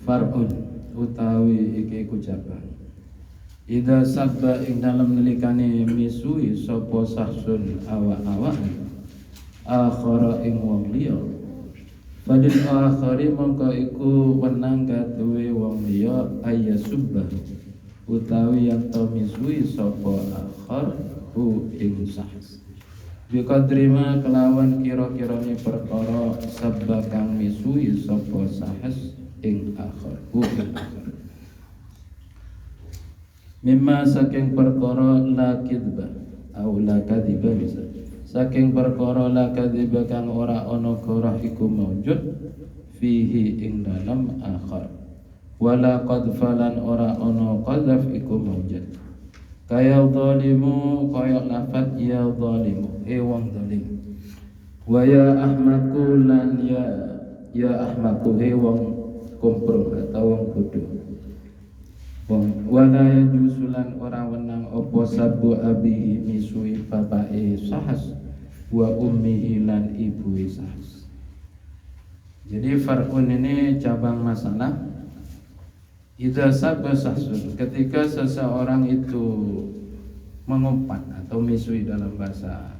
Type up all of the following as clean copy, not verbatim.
Far'un utawi iki ucapan Ida sabba ing dalam nelikane misui sapa sahsun awak-awak akhara ing wong liya fadil akhari mongko iku wenang katuwe wong liya ayasubba utawi yang to misui sapa akhar hu ing sahs biqadrima kelawan kira-kirane perkara sabba kang misui sapa sahs ing akhar hu ing akhar mimma saking perkara la kidba au la kadiba bisa saking perkara la kadiba kang ora ana gorah iku maujud fihi ing dalam akhar wala qadfalan ora ana qadhaf iku maujud kaya zalimu kaya lafat ya zalimu wong zalim wa ya ahmaku lan ya ahmaku wong kumprung atau wong bodoh wala yajusulan ora wenang apa sabu abihi misui bapake sahas wa ummihi lan ibuhi sahas. Jadi far'un ini cabang masalah idza sabba sahsun, ketika seseorang itu mengumpat atau misui dalam bahasa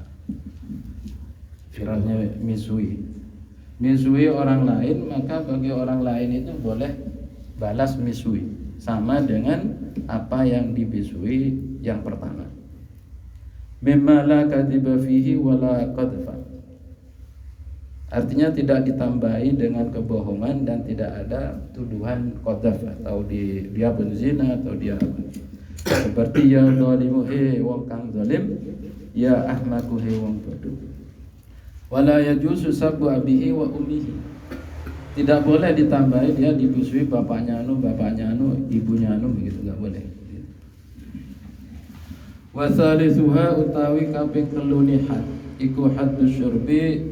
firasnya misui orang lain, maka bagi orang lain itu boleh balas misui sama dengan apa yang dibisui yang pertama. Mimma la kadiba fihi wala qadfa. Artinya tidak ditambahi dengan kebohongan dan tidak ada tuduhan qadhaf atau dia berzina atau dia apa. Seperti ya zalimu wong kang zalim, ya ahmaku wong bodoh. Wala yajuzu sabbu abihi wa ummihi. Tidak boleh ditambahi dia dibisui bapaknya anu, ibunya anu, begitu enggak boleh. Wa salisuha utawi kaping telu ni had iku haddus syurbi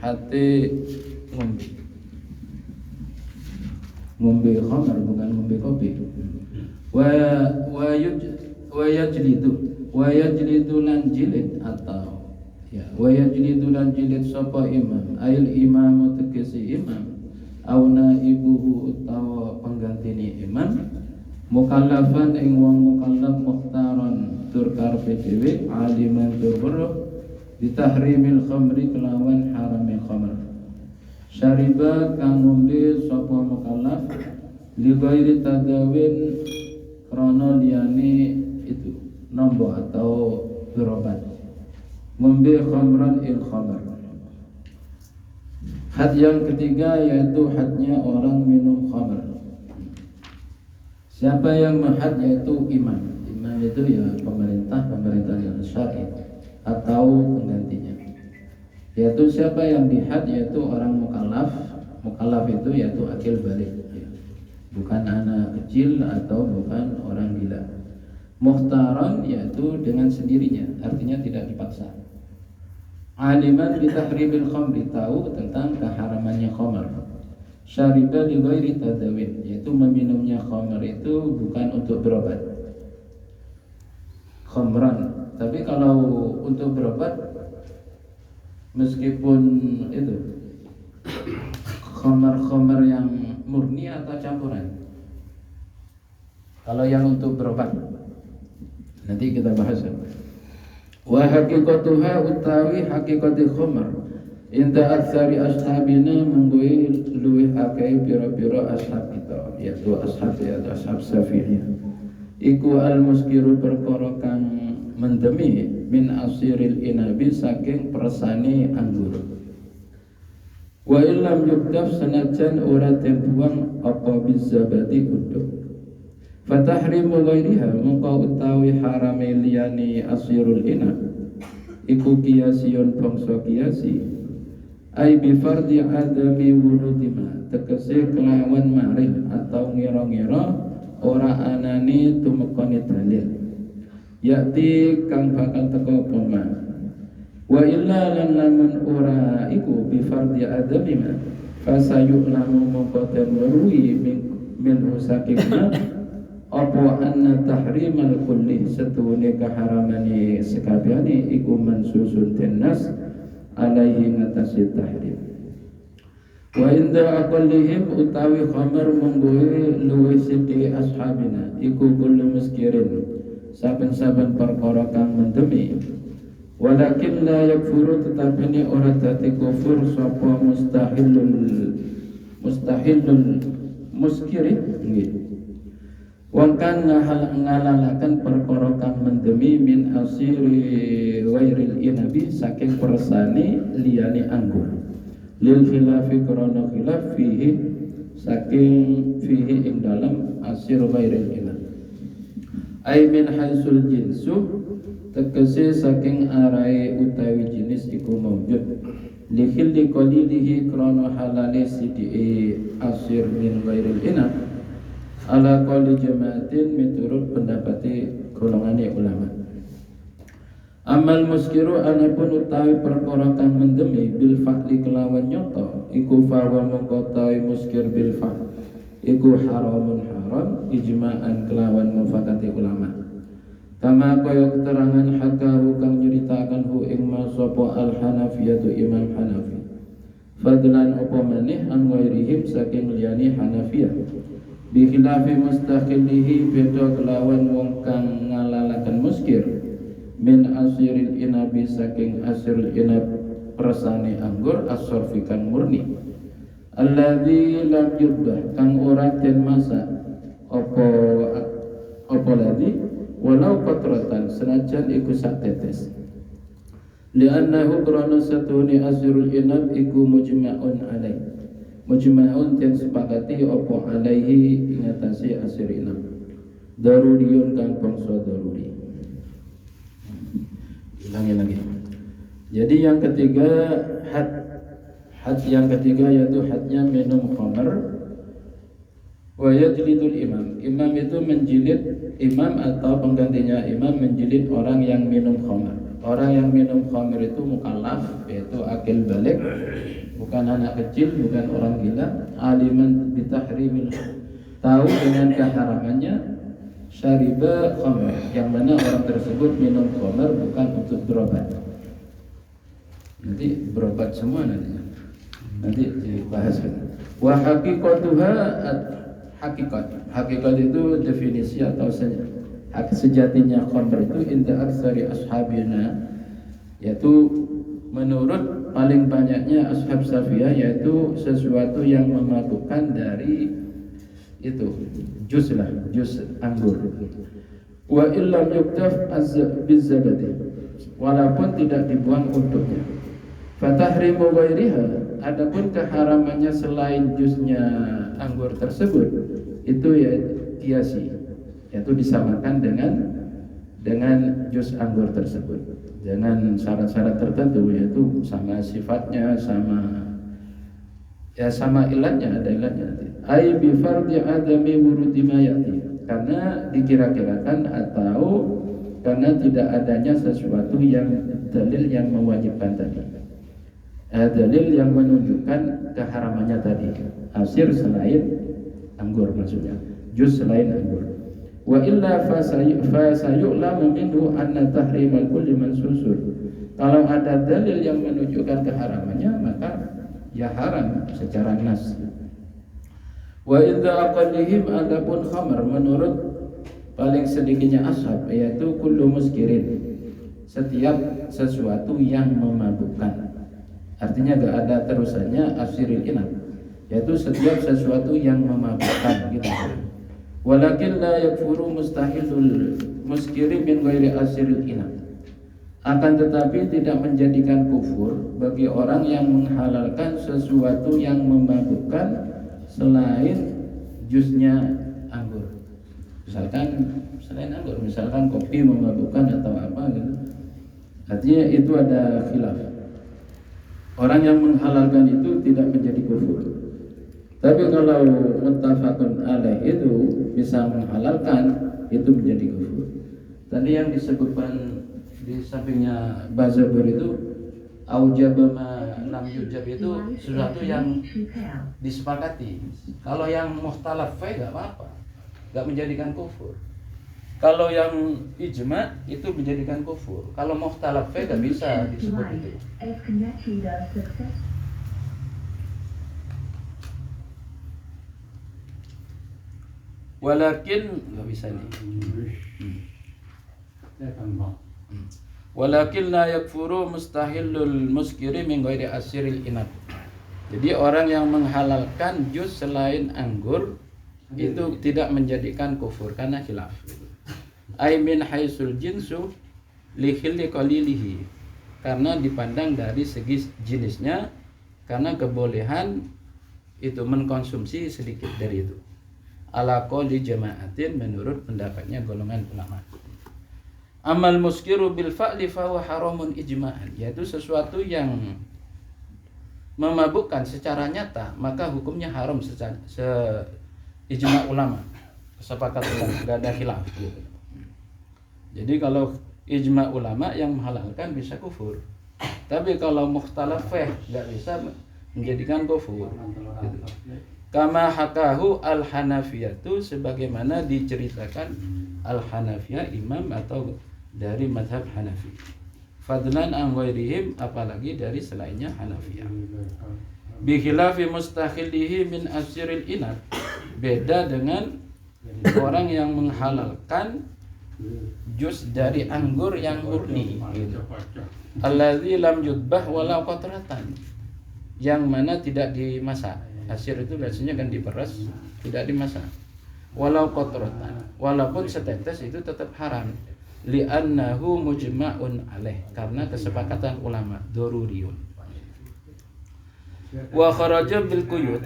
hati ngombe khamar bukan ngombe kopi. Wa yajlidu lan jilid atau ya wa yajlidu lan jilid sapa imam ail imam tegese imam auna ibuhu utawa penggantini imam mukallafan ing wong mukallaf mukhtaran tur karepe dhewe aliman tur weruh ditahrimil khamri kelawan haramil khamr syariba kang ngombe sapa mukallaf li ghairi tadawin krana liyane itu nombo atau berobat ngombe khamran il khamr. Had yang ketiga yaitu hadnya orang minum khamr. Siapa yang menghad yaitu imam. Imam itu ya pemerintah yang syar'i atau penggantinya. Yaitu siapa yang dihad yaitu orang mukallaf. Mukallaf itu yaitu akil balik. Bukan anak kecil atau bukan orang gila. Mukhtaran yaitu dengan sendirinya, artinya tidak dipaksa. Aliman bitahrimil khamri, tahu tentang keharamannya khamar. Syariba li ghairi tadawin, yaitu meminumnya khamar itu bukan untuk berobat. Khamran, tapi kalau untuk berobat meskipun itu khamar yang murni atau campuran. Kalau yang untuk berobat nanti kita bahas. Wa haqiqatuha utawi haqiqati khamar inda aktsari ashabina mungguhi luwih akeh pira-pira ashab kita yaitu ashab Syafi'iyah iku al-muskiru perkara kang mendemi min asiril inabi saking persane anggur wa illam yukdaf sanajan ora tempuang apa bizabati uduk fatahrimu ghairiha mongko utawi harame liyane asirul inab iku kiasiyun bangsa kiasi ai bi fardhi adami wuludima tegese kelawan ma'rif atau ngira-ngira ora anane tumekane dalil yakti kang bakal teko pema wa illa lan lamun ora iku bi fardhi adamima fasayu'lamu mongko den weruhi min rusakina apa anna tahrimal kulli setune kaharamani sekabehane iku mansusun tinnas alaihi ngatasi tahrim Wa inda aqallihim utawi khamar mungguhi luwih sithik ashabina iku kullu muskirin saben-saben perkara kang mendemi. Walakin la yakfuru tetapi ni ora dadi kufur sapa mustahilul muskiri nggih. Wong kang ngalalaken perkara kang mendemi min asiri ghairil inabi saking persane liyane anggur. Lil khilafi krana khilaf fihi saking fihi ing dalam asir ghairil inab. Ai min haisul jinsu tegese saking arai utawi jenis iku maujud likhil qalilihi krana halale sidiki asir min ghairil inab ala qali jamaatin miturut pendapati golongane ulama. Amal muskiru anapun utawi perkara kang mendemi bil fa'li kelawan nyoto iku fawa mengkotai muskir bil fa' iku haramun haram ijma'an kelawan mufakati ulama. Kama kaya keterangan hakahu kang nyeritakan hu ing masapa al-Hanafiyatu Imam Hanafi. Fadlan apa manih an ghairihim saking liyane Hanafiyah. Bi khilafi mustaqillihi beda kelawan wong kang ngalalaken muskir min asiril inabi saking asiril inab persane anggur asorfikan murni. Alladzi lam yudbah kang ora den masak apa ladzi walau qatratan senajan iku sak tetes. Li'annahu krana satuni asirul inab iku mujma'un alaih. Mujma'un den sepakati apa alaihi ing atase asir inab. Daruriyun kang bangsa daruri. Ulangi lagi. Jadi yang ketiga had yang ketiga yaitu hadnya minum khamar. Wa yajlidul imam. Imam itu menjilid imam atau penggantinya imam menjilid orang yang minum khamar. Orang yang minum khamar itu mukallaf, yaitu akil balik, bukan anak kecil, bukan orang gila, aliman bitahrimil, tahu dengan keharamannya syariba khamar, yang mana orang tersebut minum khamar bukan untuk berobat. Nanti berobat semua nanti dibahas. Wa haqiqatuha hakikat itu definisi atau sejatinya khamr itu inda aksari ashabina, yaitu menurut paling banyaknya ashab Safiyah, yaitu sesuatu yang memabukkan dari itu jus anggur. Wa illam yuktaf bizzabadi, walaupun tidak dibuang untuknya. Fatahrimu ghairiha, adapun keharamannya selain jusnya anggur tersebut itu ya kiasi, yaitu disamakan dengan jus anggur tersebut dengan syarat-syarat tertentu, yaitu sama sifatnya, sama ilatnya, ada ilatnya nanti. Ai bi fardhi adami wurudi mayati, karena dikira-kirakan atau karena tidak adanya sesuatu yang dalil yang mewajibkan tadi. Dalil yang menunjukkan keharamannya tadi, asir selain anggur, maksudnya jus selain anggur. Wa illa fasayu'lamu minhu anna tahrimal kulli mansusur. Kalau ada dalil yang menunjukkan keharamannya, maka ya haram secara nas. Wa idza aqallihim, adapun khamar menurut paling sedikitnya ashab, yaitu kullu muskirin, setiap sesuatu yang memabukkan. Artinya gak ada terusannya asiril inab, yaitu setiap sesuatu yang memabukkan gitu. Walakin la yakfuru mustahilul muskiri min ghairi asiril inab. Akan tetapi tidak menjadikan kufur bagi orang yang menghalalkan sesuatu yang memabukkan selain jusnya anggur. Misalkan selain anggur, misalkan kopi memabukkan atau apa gitu. Artinya itu ada khilaf. Orang yang menghalalkan itu tidak menjadi kufur. Tapi kalau muttafaqun alaih itu bisa menghalalkan, itu menjadi kufur. Tadi yang disebutkan di sampingnya Bazabur itu aujaba ma lam yujab, itu sesuatu yang disepakati. Kalau yang mukhtalaf enggak apa-apa, enggak menjadikan kufur. Kalau yang ijma itu menjadikan kufur. Kalau mukhtalaf enggak bisa disebut itu. Walakin nggak bisa nih. Walakin la yakfuru mustahillul muskiri min ghairi asiril inab. Jadi orang yang menghalalkan jus selain anggur itu tidak menjadikan kufur karena khilaf. Ai min haisul jinsu li khilli qalilihi. Karena dipandang dari segi jenisnya, karena kebolehan itu mengkonsumsi sedikit dari itu. Ala qouli jama'atin menurut pendapatnya golongan ulama. Amal muskiru bil fa'li fa huwa haramun ijma'an, yaitu sesuatu yang memabukkan secara nyata maka hukumnya haram secara ijma' ulama, kesepakatan ulama, enggak ada khilaf gitu. Jadi kalau ijma' ulama yang menghalalkan bisa kufur. Tapi kalau mukhtalaf enggak bisa menjadikan kufur gitu. Kama hakahu al-Hanafiyatu, sebagaimana diceritakan al-Hanafiyah, imam atau dari mazhab Hanafi. Fadlan an ghairihim, apalagi dari selainnya Hanafiyah. Bi khilafi mustakhilihi min asiril inat, beda dengan orang yang menghalalkan jus dari anggur yang murni gitu. Allazi lam yudbah walau qatratan, yang mana tidak dimasak. Asir itu biasanya kan diperas, tidak dimasak. Walau qatratan, walaupun setetes itu tetap haram. Li'annahu mujma'un alaih, karena kesepakatan ulama daruriyun. Wa kharaja bil quyud,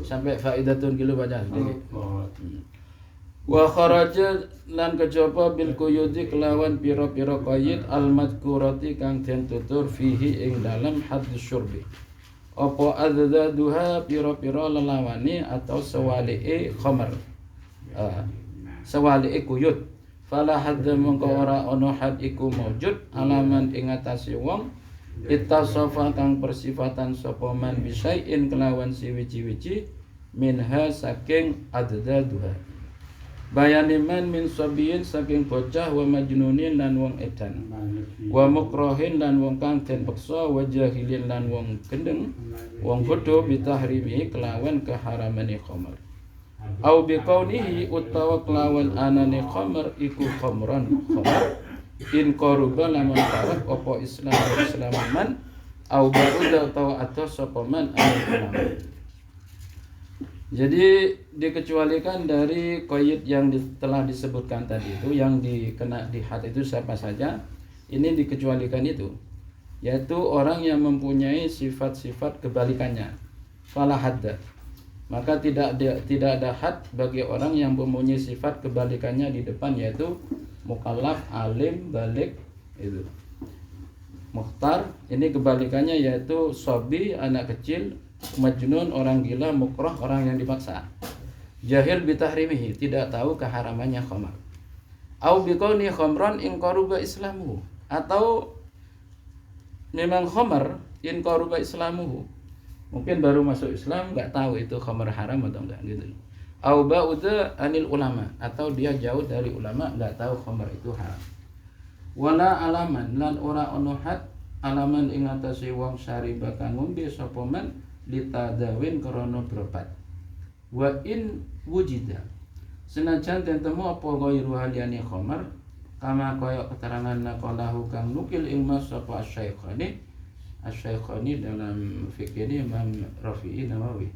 sampai faidatun kilo baca sedikit. Wa kharaja lan kejaba bil quyudi kelawan pira-pira qaid al madkurati kang den tutur fihi ing dalam hadis syurbi. Apa adzadduha pira-pira lelawane atau sewalike khamar. Sewalike quyud. Fala hadza mongko ora ana had iku maujud alaman ing atase wong ittasafa kang persifatan sapa man bisain kelawan siwiji-wiji minha saking adzadduha. Bayaniman min sabiyin saking bocah wa majnunin lan wong edan, wa mukrohin lan wong kang den peksa, wa jahilin lan wong gendeng, wong bodho bitahrimi kelawan keharamane khamar. Au biqaunihi utawa kelawan anane khamar iku khamran khamar in qaruba lamun parek apa islaman au ba'uda utawa atos sapa man al-ulama. Jadi dikecualikan dari qaid yang telah disebutkan tadi itu, yang dikena di had itu siapa saja, ini dikecualikan itu, yaitu orang yang mempunyai sifat-sifat kebalikannya. Fala hadda, maka tidak ada had bagi orang yang mempunyai sifat kebalikannya di depan, yaitu mukallaf, alim, balik, itu mukhtar, ini kebalikannya yaitu sobi, anak kecil, majnun, orang gila, mukroh, orang yang dipaksa, jahil bitahrimihi, tidak tahu keharamannya khamar. Au biqauni khamran in qaruba islamuhu, atau memang khamar in qaruba islamuhu, mungkin baru masuk Islam, enggak tahu itu khamar haram atau enggak gitu. Au ba'uda anil ulama, atau dia jauh dari ulama, enggak tahu khamar itu haram. Wala alaman lan ora ono had alaman ing atase wong syariba kang ngombe sapa man litadawin krana berobat. Wa in wujida, senajan den temu apa ghairu haliyane khamar, kama kaya keterangan naqalahu kang nukil ing mas sapa asy-Syaikhani dalam fikih ini Imam Rafi'i Nawawi,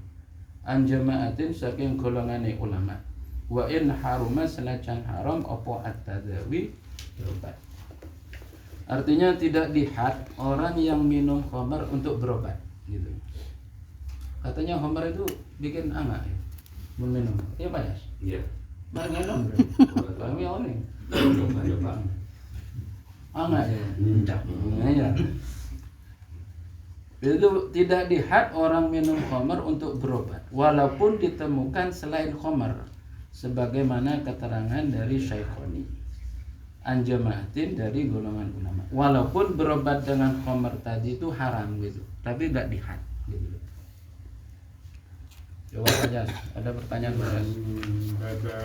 an jama'atin saking golongane ulama. Wa in haruma, senajan haram apa at-tadawi berobat. Artinya tidak dihad orang yang minum khamar untuk berobat gitu. Katanya khamar itu bikin angak ya, minum. Iya Pak Yas? Iya. Mari minum. Kami ini. Angak ya. Ya. Itu tidak dihad orang minum khamar untuk berobat, walaupun ditemukan selain khamar, sebagaimana keterangan dari Syaikhoni anjamaatin dari golongan ulama. Walaupun berobat dengan khamar tadi itu haram gitu, tapi tidak dihad gitu. Coba saja, ada pertanyaan ada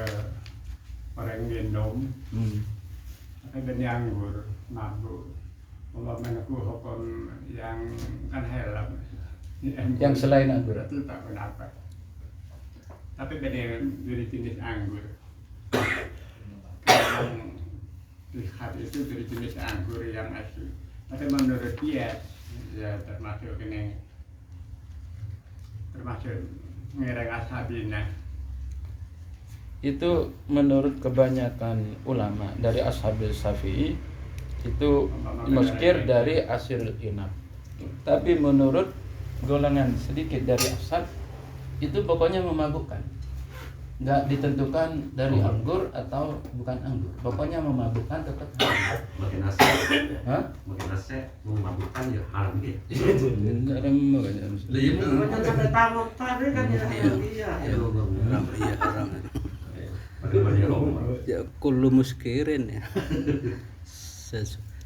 orang minum, ada nganggur, mabuk, umpamanya hukum yang kan helm, yang selain anggur. Itu tak pendapat. Tapi beda dari jenis anggur. Yang lihat itu dari jenis anggur yang asli. Tapi menurut dia, ya termasuk ngereng ashabina. Itu menurut kebanyakan ulama dari Ashabil Syafi'i itu muskir dari asirul inab. Tapi menurut golongan sedikit dari ashab itu pokoknya memabukkan. Nggak ditentukan dari anggur atau bukan anggur. Pokoknya memabukkan tetap haram. Makin nasi, Hah? makin nasi memabukkan ya haram gitu. Enggak ada makanya. Iya, makanya sampai tamu tadi kan ya iya. Haram. Bagaimana ya Om? Ya kullu muskirin ya.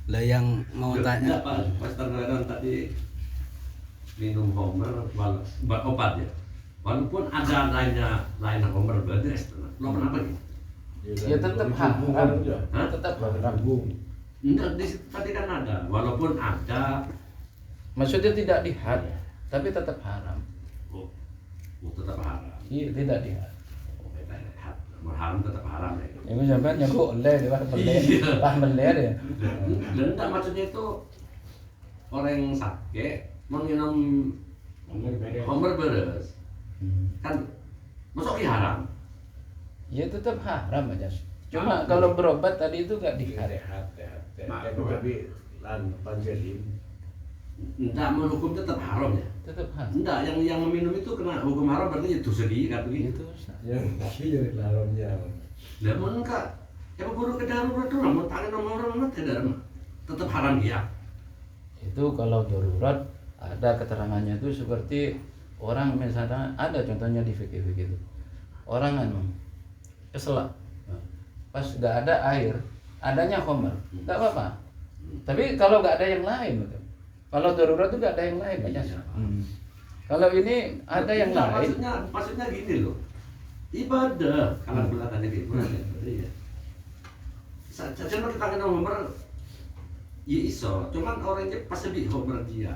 Lah yang mau tanya Pak, Mas Tarnaran tadi minum homer obat ya. Walaupun ada lain homer bedes, lo kenapa gitu? Ya tetap haram. Hah? Tetap haram. Enggak, di situ tadi kan ada. Walaupun ada, Maksudnya tidak dihad, tapi tetap haram. oh, tetap haram. Iya, tidak dihad. Haram tetap haram ya. Yang sampai nyaku oleh di bawah Iya. meler ya. Dan enggak maksudnya itu orang yang sakit minum homer beres kan masuk haram. Ya tetap haram aja. Cuma kalau berobat tadi itu gak dihad. Tapi lan panjelim Enggak menghukum tetap haram ya. Tetap haram. Enggak, yang meminum itu kena hukum haram berarti itu sedih kan begitu. Itu yang jadi laromnya. Lah enggak. Ya guru ke darurat tuh mau tanya sama orang mana tidak tetap haram ya. itu kalau darurat ada keterangannya itu seperti orang misalnya ada contohnya di fikih-fikih itu. Orang keselak. Pas gak ada air, adanya khamar. Enggak apa-apa. Tapi kalau gak ada yang lain gitu. Kalau darurat itu gak ada yang lain banyak. Kalau ini ada yang Enggak, lain. maksudnya gini loh. Ibadah kalau belakangan gitu. Iya. Saja kita kena homer ya iso, cuman orangnya pas lebih homer dia.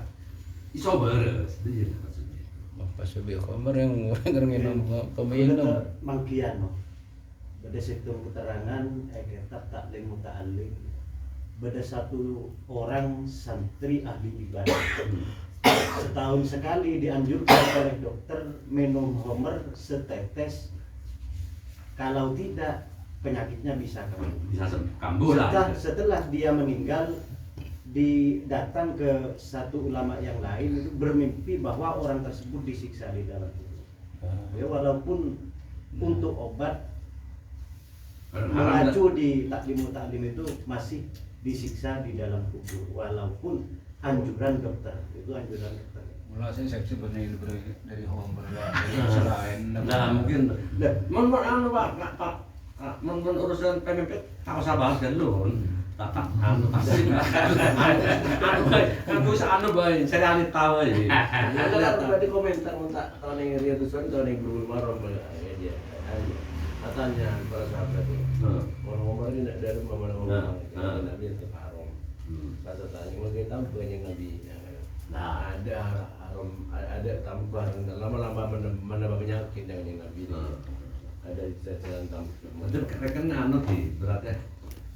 Iso beres, dia maksudnya. Pas lebih khamar yang orang minum peminum. Mangkiano. Pada sektor keterangan kitab taklim muta'allim. Pada satu orang santri ahli ibadah. Setahun sekali dianjurkan oleh dokter minum homer setetes. Kalau tidak penyakitnya bisa kambuh. Bisa kambuh lah. Setelah dia meninggal, datang ke satu ulama yang lain itu bermimpi bahwa orang tersebut disiksa di dalam kubur. Ya, walaupun untuk obat mengacu di taklim itu masih disiksa di dalam kubur, walaupun anjuran dokter itu anjuran dokter. Mulai saya seksi benar dari homer dari selain. Nah mungkin. Menurut Pak, menurut urusan PMP tak usah bahas kan lu. Tak pasti. Kan bisa bae, saya ali tahu aja. Ada tadi komentar minta tahun yang Riyadus tahun yang Guru Marom ya. Katanya para sahabat itu. Orang-orang ini dari mana-mana. Tidak biasa haram. Kata tanya mungkin tahu banyak nabi. Nah ada haram, ada tambahan lama-lama menambah penyakit yang nabi ini. Ada jalan tambahan. Itu karena sih berarti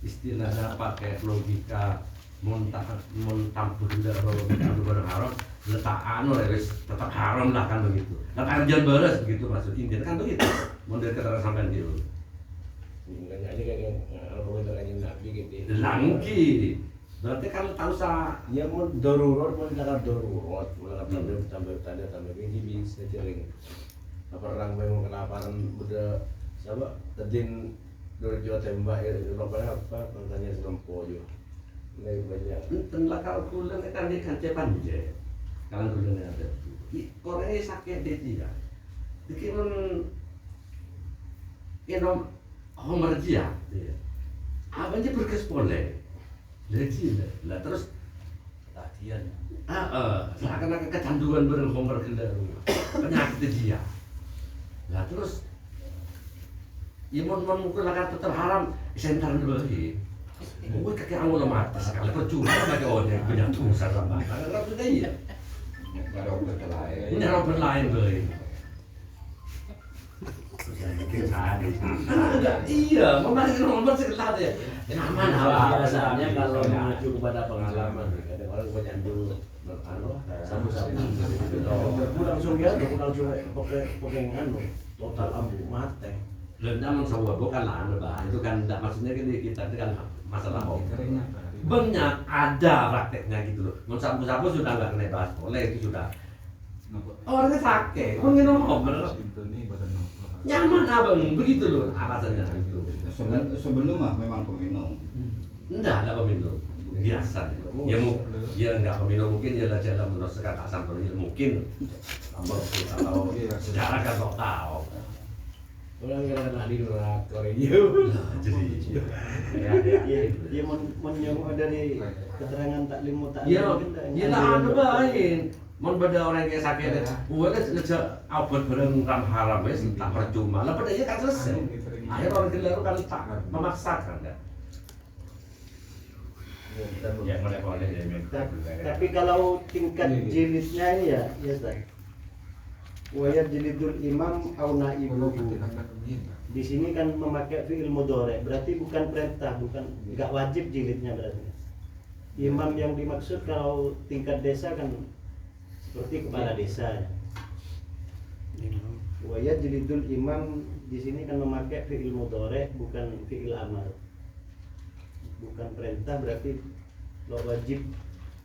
istilahnya pakai logika montampur logika barang haram letak tetap haram lah kan begitu. Nah kerjaan beres begitu maksud intinya kan begitu. Model keterangan sampai dia. Enggak ini kayak komentar yang nabi gitu. Langki. Berarti kalau tahu sah Ya mau darurat mau darurat tambah tanda tambah ini bisa jaring. Perang memang kelaparan udah siapa tadin dari Jawa Tembak ya rupanya apa tanya sempo yo. Lebih banyak. Entahlah kalau kulen kan dia kan cepan je. Kalau kulen ada. Orangnya sakit dia tidak. Dikira nom homer dia. Abangnya berkes boleh. Jadi lah terus Latihan. seakan-akan kecanduan berhomer kendaraan penyakit dia. Lah terus imun mukul akan tetap haram sentar dulu lagi. Gue kakek awal otomatis kalau percuma bagi orang punya dosa sama. Karena sudah iya. Nggak ada obat lain. Punya obat lain boy. Iya, memang nomor sekitar ya. Aman Biasanya kalau mengacu kepada pengalaman, kadang orang banyak dulu sabu-sabu aku langsung ya, aku langsung pakai anu total ambu mate. Rendang sama bukan lah, itu kan tidak maksudnya kan kita itu kan masalah hobi. Banyak ada prakteknya gitu loh. Mau sabu-sabu sudah nggak kena bahas boleh itu sudah. Orangnya sakit, minum obat nyaman abang begitu loh alasannya itu. Sebelum memang peminum. Enggak peminum biasa. Ya nggak peminum mungkin dia dalam merasakan asam lambung mungkin atau sejarah kan sok tahu. Orang kira-kira di luar Korea. Jadi dia menyebut dari keterangan taklim muta'allim. Ya lah ada baik. Mon beda orang kayak sakit, gua kan ngejak obat bareng ram haram wes tak percuma. Lah pada kan selesai. Akhirnya orang gila kan tak memaksakan kan. Ya boleh ya. Tapi kalau tingkat jilidnya ini ya Ustaz. Wayat jilidul imam au naibuhu. Di sini kan memakai fi'il mudhari, berarti bukan perintah, enggak wajib jilidnya berarti. Imam yang dimaksud kalau tingkat desa kan seperti kepala desa. Wayat jilidul imam di sini kan memakai fi'il mudhari bukan fi'il amar. Bukan perintah berarti wajib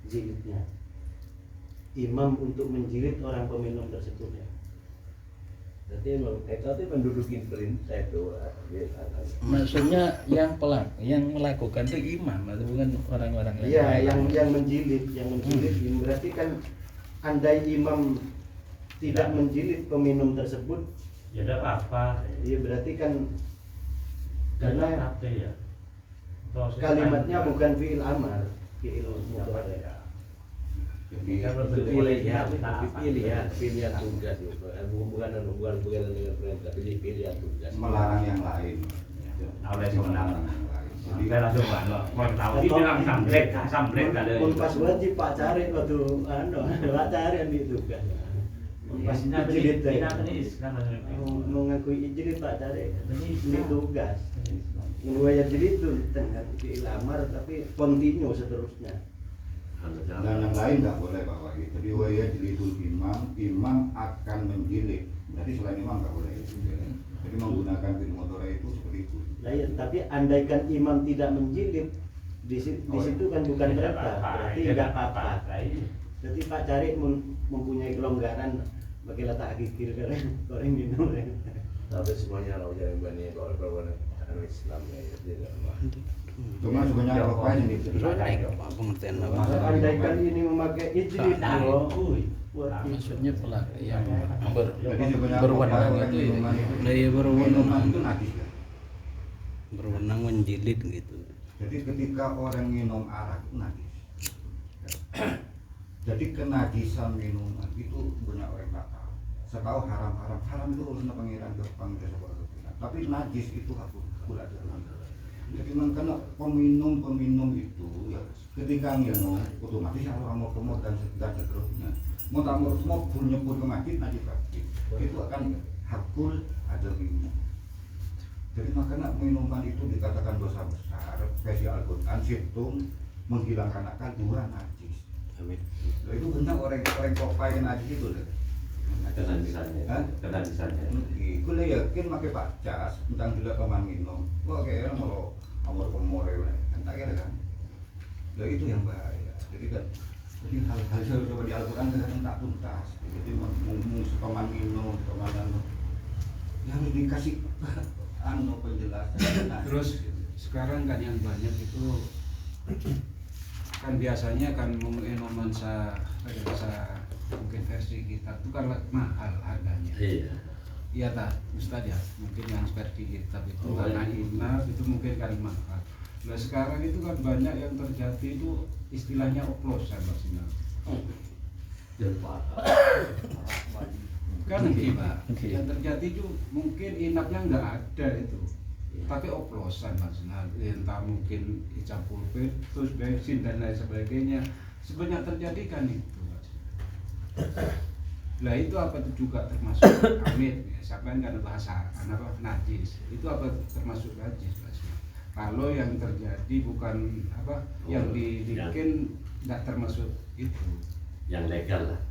jilidnya. Imam untuk menjilid orang peminum tersebut ya. Berarti itu menduduki perintah itu. Maksudnya yang melakukan itu imam atau bukan orang-orang lain? Iya, yang menjilid, berarti kan andai imam tidak menjilid peminum tersebut, Ya ada apa? iya berarti kan karena ya. kalimatnya bukan fi'il amar, fi'il mudhari. Jadi Pilihan tugas, bukan dengan perintah, pilihan tugas. melarang yang lain. Oleh sebenarnya. Jadi Kita langsung mau tahu ini bilang sambrek ada. Pun pas wajib Pak cari waktu Pak cari yang itu kan. Pas jilid mengakui jilid Pak cari ini tugas. Menurut jilid itu tengah dilamar tapi kontinu seterusnya. dan yang lain nggak boleh Pak Wahid. Jadi waya jilidul imam akan menjilid. Jadi selain imam nggak boleh. Jadi menggunakan fi'il mudhari itu seperti itu. Nah, ya, tapi andaikan imam tidak menjilid di situ kan bukan perintah, berarti nggak apa-apa. Jadi Pak cari mempunyai kelonggaran bagi letak gigir orang minum. Tapi semuanya kalau jangan bani kalau Islam ya tidak. Cuma sebenarnya rokoknya ini Pengertian apa? Andaikan ini memakai ijlid, Maksudnya pelaku yang jadi sebenarnya berwenang orang itu minuman Nah, iya berwenang minuman itu najis ya. berwenang menjilid gitu. Jadi ketika orang minum arak itu najis. Jadi kenajisan minuman itu banyak orang tak tahu. Setahu haram itu urusan pangeran sebuah kebenaran. Tapi najis itu aku pula jalan. Jadi makanya peminum itu ya ketika minum otomatis orang mau kemur dan seterusnya. Mau nyebut ke masjid najis lagi. Itu akan hakul ada minum. Jadi makanya minuman itu dikatakan dosa besar. Versi Al-Quran situng menghilangkan akal dua najis. Amin. Nah, itu benar orang kopai yang najis itu deh. Kenajisannya. Iku le yakin pakai pacas tentang gila teman minum. Kok kayaknya mau amor ya, entah kira kan. Nah itu yang bahaya. Jadi hal-hal seperti di Al-Quran kadang tak tuntas. Jadi teman minum, teman yang dikasih penjelasan. Terus sekarang kan yang banyak itu kan biasanya kan minuman mungkin versi kita itu kan mahal harganya. Iya. Iya tak Ustaz ya, mungkin yang versi kitab itu karena inas itu mungkin kan mahal. Nah sekarang itu kan banyak yang terjadi itu istilahnya oplosan maksudnya. Kan Pak, yang terjadi itu mungkin inapnya nggak ada itu, tapi oplosan maksudnya, entah mungkin dicampur terus bensin dan lain sebagainya, sebanyak terjadi kan itu. Lah itu apa itu juga termasuk amit, ya, siapa yang karena bahasa apa najis, itu apa termasuk najis pasti. Kalau yang terjadi bukan apa yang dibikin tidak termasuk itu. Yang legal lah.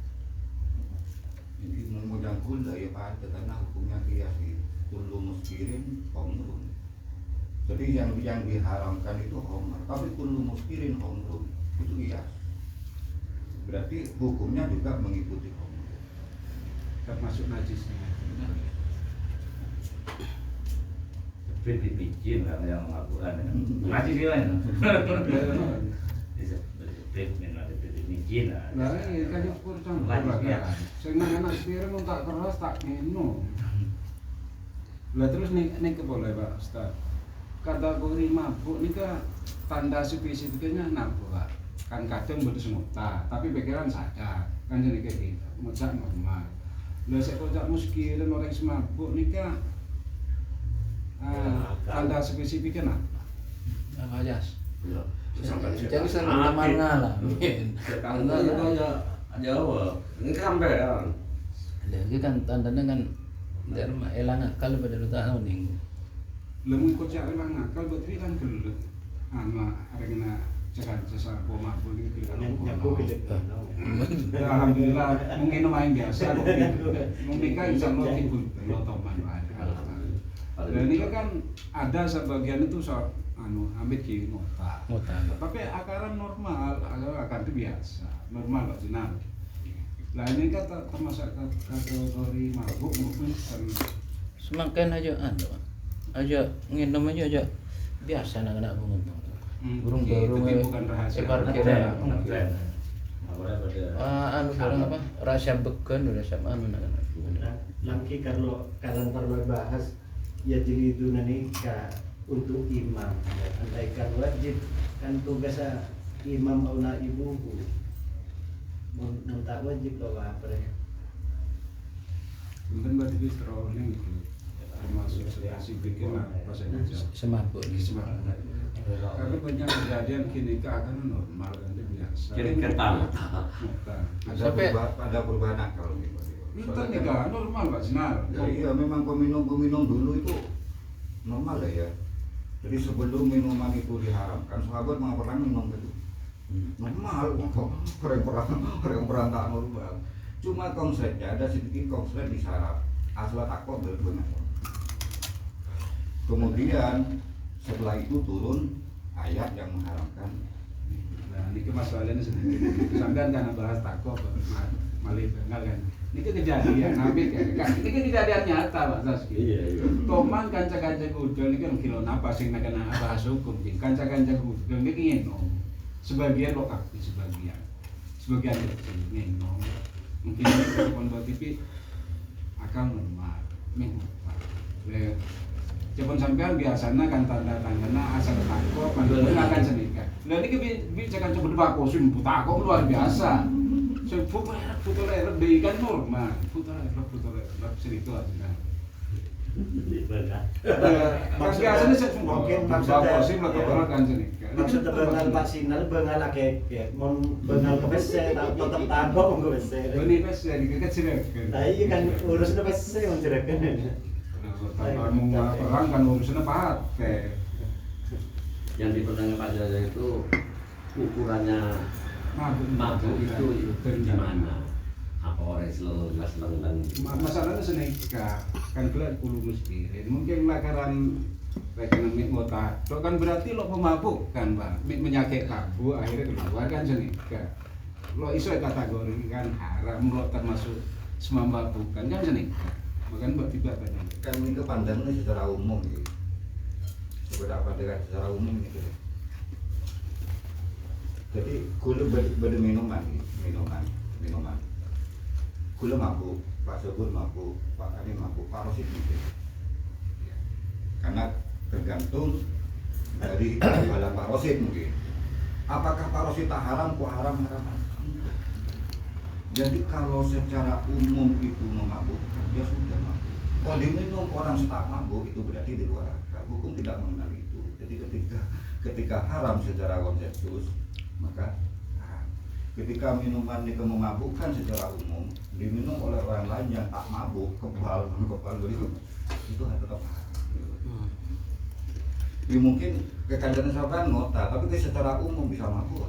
Jadi memegang gula ya Pak, karena hukumnya kias itu kullu muskirin khamrun. Jadi yang diharamkan itu khamr, tapi kullu muskirin khamrun itu kias. Berarti hukumnya juga mengikuti khamr. Termasuk najisnya. Tapi dibikin kalau yang Al-Quran ya. Ngaji dia kan. Treatment ada bikin lah. Lah ini kan ukur campur Lanjut, ya. lah. Sing anak sekira mau tak keras tak minum. Lah terus nih ke boleh Pak Ustaz. Kategori mabuk ini kan tanda spesifiknya nabuk Pak. Kan kadang bodos muta, tapi pikiran sadar. Kan jadi kayak gitu. Mucak normal. Lah sik kok muskirin orang semabuk nika tanda spesifiknya apa? Jas? Jadi senang kemana lah. Karena itu aja Jawa. Ini sampai ya. Lagi kan tandanya kan dari elang akal pada tahun nih. Lemu ikut cari lang akal buat ini kan gelut. Ada kena cekal cesa poma pun itu kan. Nyapu gede. Alhamdulillah mungkin main biasa. Mungkin insya Allah timbul lotoman ada. Dan ini kan ada sebagian itu amit di nota. Tapi akaran normal, akar itu biasa, normal kok jenal. Lah ini kan termasuk kategori mabuk mungkin Semakin aja aja nginum aja biasa anak-anak bunga. Burung-burung bukan rahasia. parkiran. Awalnya Anu barang apa? Rasa beken udah sama anu anak-anak. Langki kalau bahas ya jadi itu nikah untuk imam. Andaikan wajib kan tugasnya imam aula ibuku. Mun tak wajib loh apa ya? Mungkin berarti itu terlalu gitu. Termasuk situasi bikin apa saja. Semabuk nih. Karena banyak kejadian kini akan normal kan biasa. kirim ketan. Ada perubahan akal gitu. Itu nikah normal Pak Sinar. Ya, iya memang peminum dulu itu normal ya. Jadi sebelum minuman itu diharamkan, sahabat mau pernah minum itu. Normal, orang perang tak normal. Cuma konsepnya ada sedikit konsep di syarat asal takut benar. Kemudian setelah itu turun ayat yang mengharamkan. Nah, ini masalahnya sedikit. Sampai karena bahas takut, malih bengal kan. Ini kejadian, nabi kan. Ini kejadian nyata Pak Saski. Iya. Toman kanca-kanca gudel ini kan kilo napa sing kena bahas hukum. Kanca-kanca gudel ini ngenom. Sebagian lo aktif, sebagian kecil ngenom. Mungkin telepon buat TV akan normal, minum. Cepon sampean biasanya kan tanda-tandanya asal takut, mandinya akan senikah. Nah ini bicara coba debako, sumbu takut luar biasa. Foto lerep di kan normal, foto lerep seritu aja. Kan biasanya saya cuma Mungkin maksudnya sih melakukan kan senikah. Maksudnya bengal Pak Sinar bengal akeh, mau bengal ke PC tetap tanggo mau ke PC. Ini pas jadi kecil. Nah iya kan urusnya PC mencerahkan. Kalau mau perang kan urusannya pakai. Yang dipertanya Pak Jaja itu ukurannya mabuk itu di mana? Apa orang selalu gelas dan Masalahnya senika kan kelak kulo muskirin. Mungkin lakaran ekonomi ngota. Itu kan berarti lo pemabuk kan Pak. Menyakit tabu akhirnya keluar kan senika. Lo iso kategori kan haram lo termasuk semabuk kan senika. Makan buat tiba tadi. Kan ini pandangannya secara umum gitu. Beberapa dengan secara umum gitu. Jadi gula beda minuman. Gula mabuk, Pak Sobur mabuk, Pak Ani mabuk, Pak Rosid mungkin. Karena tergantung dari bala Pak Rosid mungkin. Apakah Pak Rosid tak haram? Kok haram? Jadi kalau secara umum itu memabukkan, dia sudah mabuk. Kalau diminum orang tak mabuk itu berarti di luar akal. Hukum tidak mengenal itu. Jadi ketika haram secara konsensus, maka haram. ketika minuman itu memabukkan secara umum diminum oleh orang lain yang tak mabuk, kebal itu tetap haram. Ya mungkin kekadang sahabat nota, tapi secara umum bisa mabuk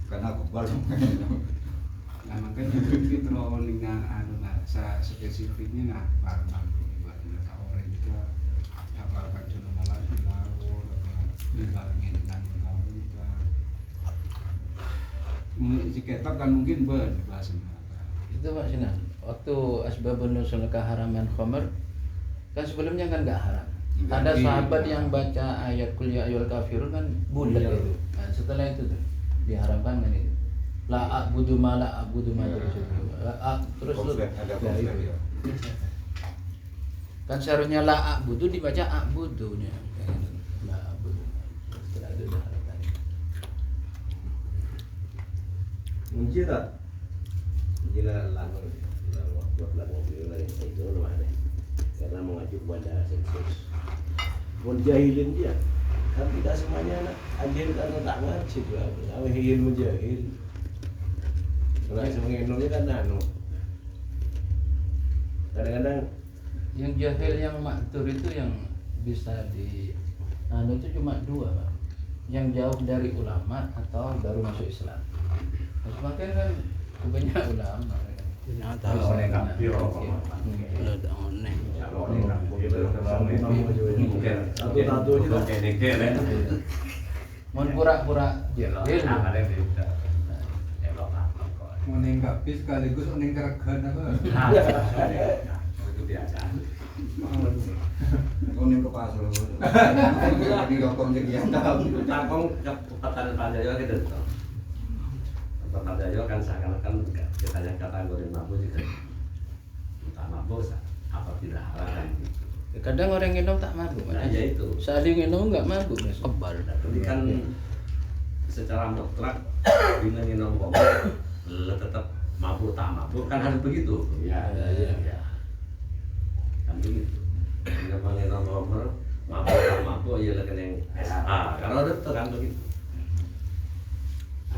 karena kebal. Nah makanya mungkin kalau dengan spesifiknya nah parman buat mereka orang juga apa kajian malah di laut dibarengin dengan kamu juga jika kan mungkin bahasa Itu Pak Sinan, waktu asbabun nuzul keharaman khamr kan sebelumnya kan nggak haram. Ada sahabat yang baca ayat Qul ya ayyuhal kafirun kan bulat itu. Nah, setelah itu tuh diharamkan kan itu. La a'budu ma la a'budu ma terus lu Ada ya, itu. Kan seharusnya la a'budu dibaca a'budunya. La a'budu. Setelah itu diharamkan. Mungkin tak? Gila langur, buat langur itu namanya. Karena mengacu kepada sensus. Menjahilin dia, kan tidak semuanya anak ajin karena tak ngaji juga. Awihil menjahil. Kalau semengenolnya kan anu. Kadang-kadang Yang jahil yang maktur itu yang bisa di anu itu cuma dua Pak. Yang jauh dari ulama atau baru masuk Islam. Semakin kan kebanyakan ulama. Punya Kalau tahu. orang kafir Lo dah oneng. Satu-satu aja lah. Mau pura-pura jahil. Oning kapis sekaligus oning keregan apa? Itu biasa. Kuning ke pasar. Ini rokok jadi yang tahu. Takong kepatan panjaya gitu. Panjaya kan seakan-akan kita yang kategori mabuk itu. Tak mabuk apa tidak haram. Kadang orang minum tak mabuk. Nah, ya itu. Saling minum nggak mabuk. Mas. Kebal. Tapi kan secara mutlak bila minum kopi tetap mabuk tak mabuk kan harus begitu. Ya. Kan begitu. Bila minum kopi mabuk tak mabuk ya lagi yang kalau itu kan begitu.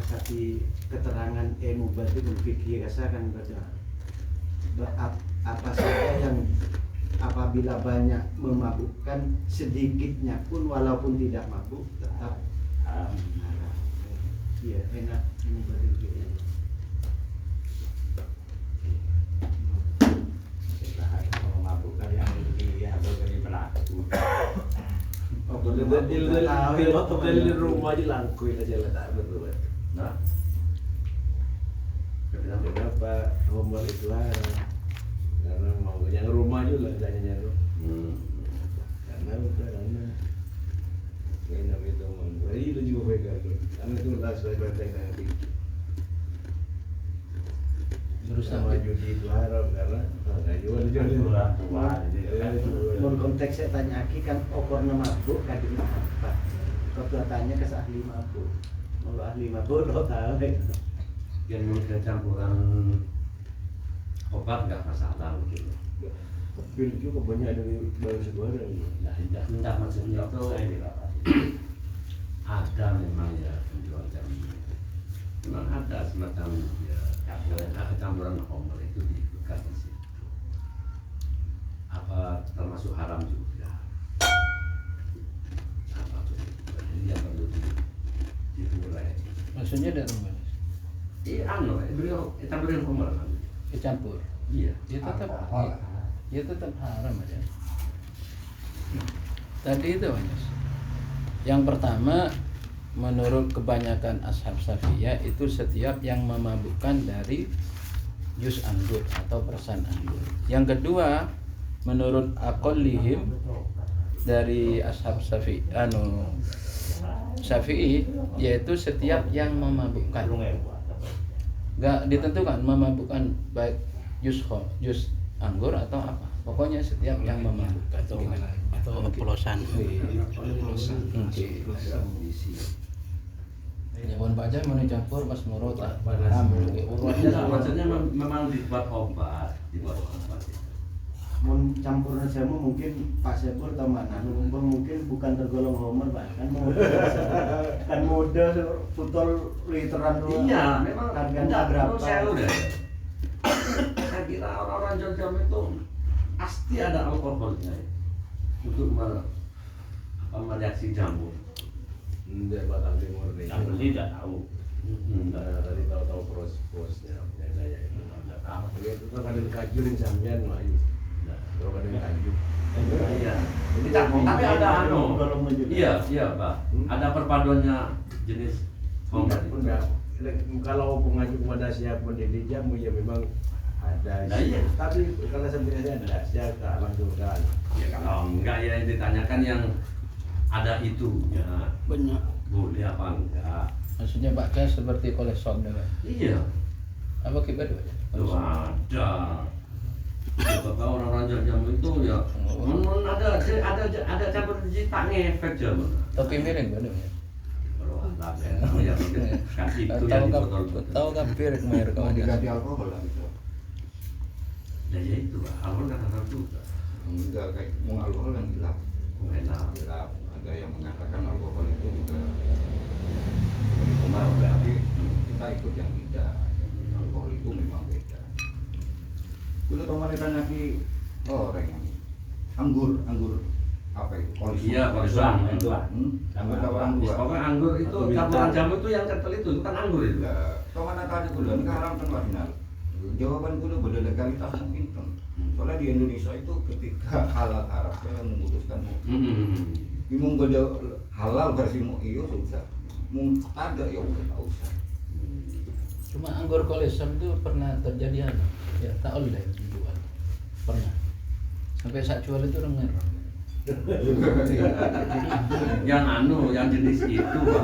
Tapi keterangan mubadil fikih rasakan baca apa saja yang apabila banyak memabukkan sedikitnya pun walaupun tidak mabuk tetap haram. Iya enak mubadil fikih. Memabukkan yang dia atau jadi pelaku. Oh, dari rumah aja langkuin aja lah tak betul. Nah, Kenapa homer itu karena mau yang rumah juga tanya karena enak itu homer itu juga pegang karena itu tak sesuai benteng nanti sama judi itu haram karena nggak jual Konteksnya tanya aki kan okorna mabuk kadang apa? Kalau tanya ke ahli mabuk, kalau ahli mabuk lo tahu. yang mungkin campuran obat nggak masalah gitu. pil juga banyak dari baru sebarang. Nah, tidak maksudnya itu ada memang ya penjual jamu. Memang ada semacam ya campuran homer itu dibuka di situ. Apa termasuk haram juga? Apa tuh? Jadi yang perlu diurai. Maksudnya dari mana? Iya, beliau campurin homer kan? Dicampur. Iya. Ya tetap haram aja. Tadi itu Mas. Yang pertama menurut kebanyakan ashab Syafi'iyah itu setiap yang memabukkan dari jus anggur atau persan anggur. Yang kedua menurut aqallihim dari ashab Syafi'i yaitu setiap yang memabukkan. Enggak ditentukan memabukkan baik jus anggur atau apa. Pokoknya setiap yang memabukkan Atau oplosan. Ya pun baca mau campur pas murut tak Maksudnya memang dibuat obat, campur jamu mungkin Pak Sepur atau mana mungkin bukan tergolong homer Pak kan muda putol literan dulu. Iya, memang harganya berapa? Saya udah. Saya kira orang-orang Jogja itu pasti ada alkoholnya ya, untuk mereaksi jamu. Dari Batang Timur nih. Yang beli tidak tahu. Tadi tahu-tahu prosesnya punya saya itu nggak tahu. Itu kan ada kajurin sampean lah ini. Kalau ada kaju. Iya. Tapi ada anu. Iya, Pak. Ada perpaduannya jenis homer. Enggak. Kalau pengacu kepada siapa mendidik jamu ya memang ada. Nah, iya. Tapi kalau sebenarnya ada, saya tak langsungkan. Ya kalau enggak ya yang ditanyakan yang ada itunya. Banyak. Boleh apa enggak? Maksudnya Pak Kes seperti koleson ya Pak? Iya. Apa kibat Pak? Tuh ada. Bapak orang-orang jamu itu ya, ada campur tak ngefek jamu. Topi miring Pak? Kalau ada ya kan itu yang Tahu kan piring merek Mau kawan diganti alkohol lah bisa. ya itu Pak, alkohol kata juga. Enggak kayak mau alkohol yang gelap. Enak. Gelap. Ada yang mengatakan alkohol itu juga kemarin berarti kita ikut yang tidak. Alkohol itu memang beda. Dulu kemarin tanya di orang yang anggur apa itu? Koleson. Iya, koleson. Anggur apa anggur? Pokoknya anggur itu campuran jamu itu yang kental itu kan anggur itu. Kemana tadi kulo ini haram kan final. Jawaban kulo beda legalitas mungkin kan. Soalnya di Indonesia itu ketika halal haram saya memutuskan mau. Imung beda halal versi mau iyo susah. Mung ada ya udah tak usah. Cuma anggur koleson itu pernah terjadi apa? Ya tak oleh dijual. Pernah. Sampai saat jual itu rengar. yang jenis itu Pak.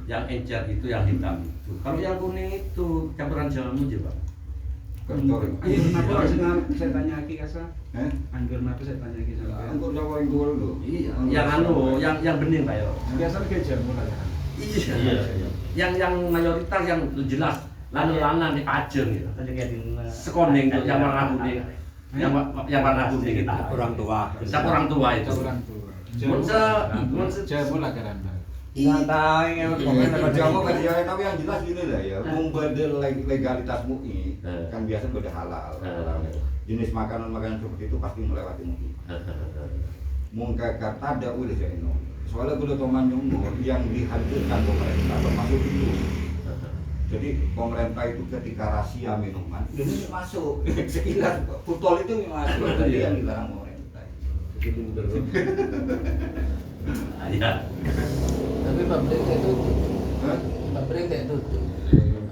Yang encer itu yang hitam itu. Kalau yang kuning itu campuran jamu aja Pak. Kentor. Kenapa saya tanya Aki Kasa? Eh? Anggur kenapa saya tanya Aki sampai? Anggur Jawa yang dulu tuh. Iya. Yang bening Pak ya. Biasanya kayak jamu lah ya. Iya. Yang mayoritas yang jelas lana-lana di pajeng gitu. Sekoning itu yang warna kuning. Yang warna kuning itu. Orang tua. Orang tua itu. Orang tua. Jamu lah kan. Nggak tahu yang komen Jawa kan ya, tapi yang jelas gini lah ya, membedel legalitas MUI kan biasa beda halal. Jenis makanan seperti itu pasti melewati MUI. Mungkin kata ada udah saya no. Soalnya kuda toman nyunggur yang dihancurkan pemerintah termasuk itu. Jadi pemerintah itu ketika rahasia minuman ini masuk sekilas putol itu masuk tadi yang dilarang pemerintah. Jadi bener. Iya. Tapi pabrik itu pabrik itu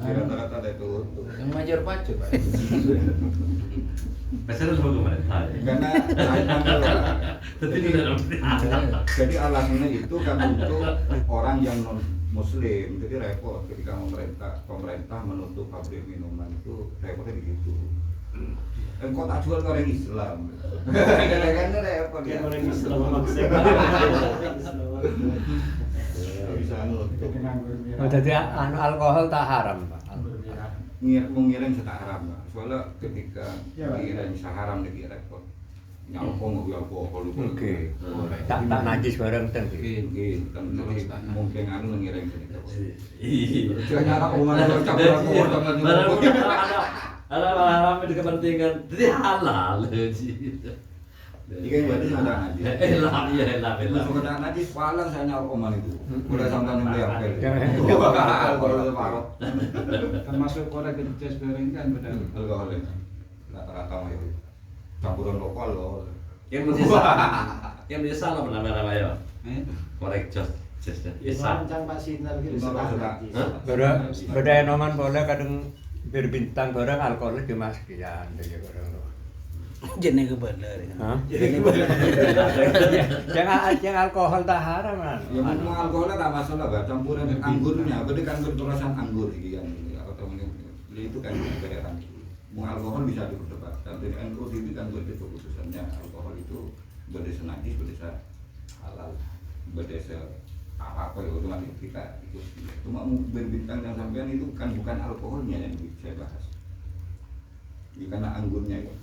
Rata-rata ada itu. yang majar pajak Pak. Pesan itu pemerintah. Karena jadi alasannya itu kan untuk orang yang non Muslim, jadi repot ketika pemerintah menutup pabrik minuman itu repotnya begitu. Kok tak jual ke orang Islam? Kan repot ya. Orang Islam maksa. Bisa nutup. Oh, jadi alkohol tak haram Pak. Mengiring setak haram. Soalnya ketika mengiring seharam lagi repot. Nyalko nggak alkohol itu. Oke. Tak najis bareng ten. Mungkin anu mengiring sedikit. Iya. Jangan nyarap omongan campur alkohol sama Ada haram itu kepentingan. Jadi halal gitu. Ini kan berarti ada najis. Elah. Kalau ada najis palang saya nyarap omongan itu. Udah sampai yang beli Jangan. alkohol. Termasuk orang kerja sekarang kan benar. Alkohol rata-rata mah itu campuran lokal loh. Yang bisa salah nama ya. Korek jos. Rancang Pak Sinar gitu Beda enoman boleh kadang berbintang barang alkoholnya cuma sekian saja barang. Jenis kebenar ya. Yang alkohol tak haram kan. Ya mau alkoholnya tak masalah, Pak. Campuran anggurnya, berarti kan berperasan anggur gitu yang atau itu kan bereran. Mau alkohol bisa diperdebatkan. Dari NU itu kan berdasar keputusannya alkohol itu berdasar najis, berdasar halal, berdasar apa ya otomatis kita ikut. Cuma berbintang yang sampean itu kan bukan alkoholnya yang saya bahas. Ini karena anggurnya itu.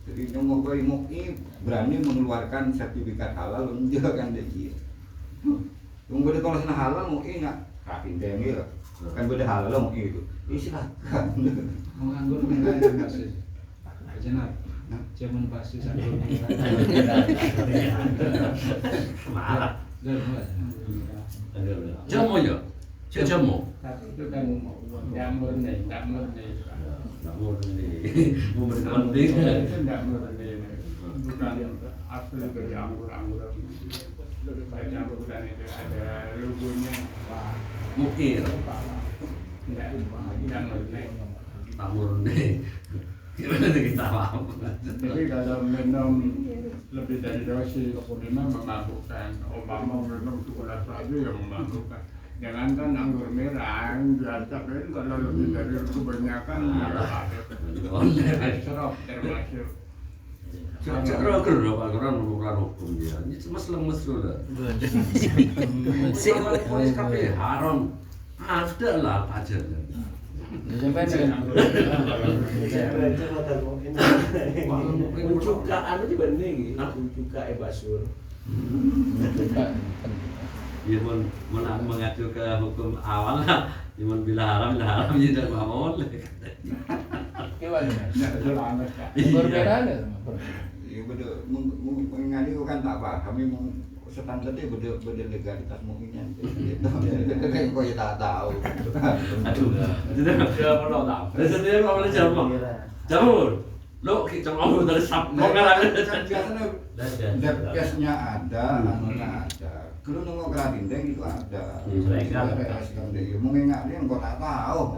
Jadi nyomong koi MUI berani mengeluarkan sertifikat halal enggak kan dia. Yang beda kalau sana halal MUI nak kakin dengi lah. Kan beda halal MUI itu. Ini silakan. Menganggur dengan basis. Jenar. Zaman basis anggur. Marah. Dah. Jamu ya? Jamu. Tapi itu kan tidak murni. Nggak murni. Murni penting. Itu tidak murni. Bukan asli dari anggur-anggur. Banyak angguran itu ada logonya. Mungkin. Tidak murni. Tak murni. Gimana kita paham? Jadi kalau minum lebih dari dosis memang memabukkan. Obama minum 17 lagi yang memabukkan. Jangankan anggur merah, biasa kan kalau lebih dari kebanyakan serap termasuk. Cara kerja Pak Koran mengukur hukum dia. Ini cuma lemes sudah. Kalau polis kafe haram, ada lah pajarnya. Sampai dengan Mencuka anu dibanding mencuka basur. Dia pun mengacu ke hukum awal lah. Cuma bila haram tidak mau boleh. berbeda. Ya beda mengali kan tak apa. Kami standarnya beda legalitas MUI-nya. Kan kau tak tahu. Aduh, jadi dia mau tahu. Jadi dia mau jamu. Lo kita mau dari sap. Mau kan Biasanya depkesnya ada, anunya ada. Kalau nunggu keradindeng itu ada. Legal. Mengingat dia kau tak tahu.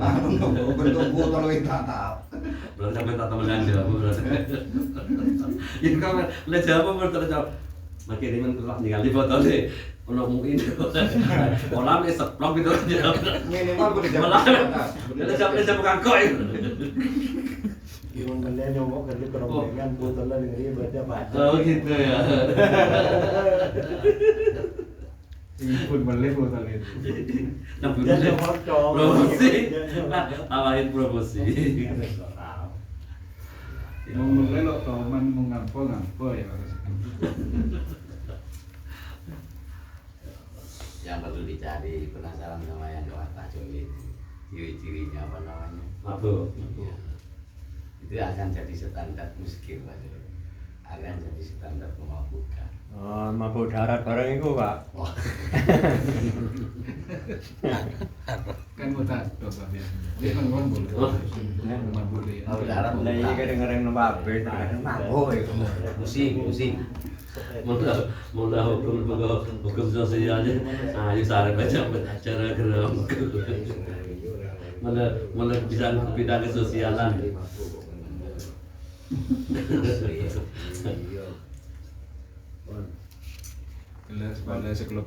Bentuk botol itu tak tahu. Berarti sampai tak tahu belanja. Ini kan belanja apa berarti makin ini kan tinggal di botol deh. Kalau mungkin kolam ini seplok gitu aja. Minimal boleh Belanja bukan koi. Yung benda nyomok kerja perombengan botolnya dengan dia baca baca. Oh gitu ya. Ini pun beli botol itu. Jangan pocong. Promosi. Awain promosi. Mau mulai lo kauman mengampo ya. Yang perlu dicari, penasaran sama yang kata Joli itu, ciri-cirinya apa namanya? Mabuk. Ya. Itu akan jadi standar muskil, Pak. Akan jadi standar pemabukan. Oh, mabuk darat bareng itu, Pak. Kan mau tato Pak biasanya. Dia kan boleh. Mabuk dia. Mabuk darat. Lah iki kadang-kadang nembak mabuk itu. Pusing. Mula hukum sosialnya, ayo sare baca cara geram. Mana bidang kesosialan. Kelas sekolah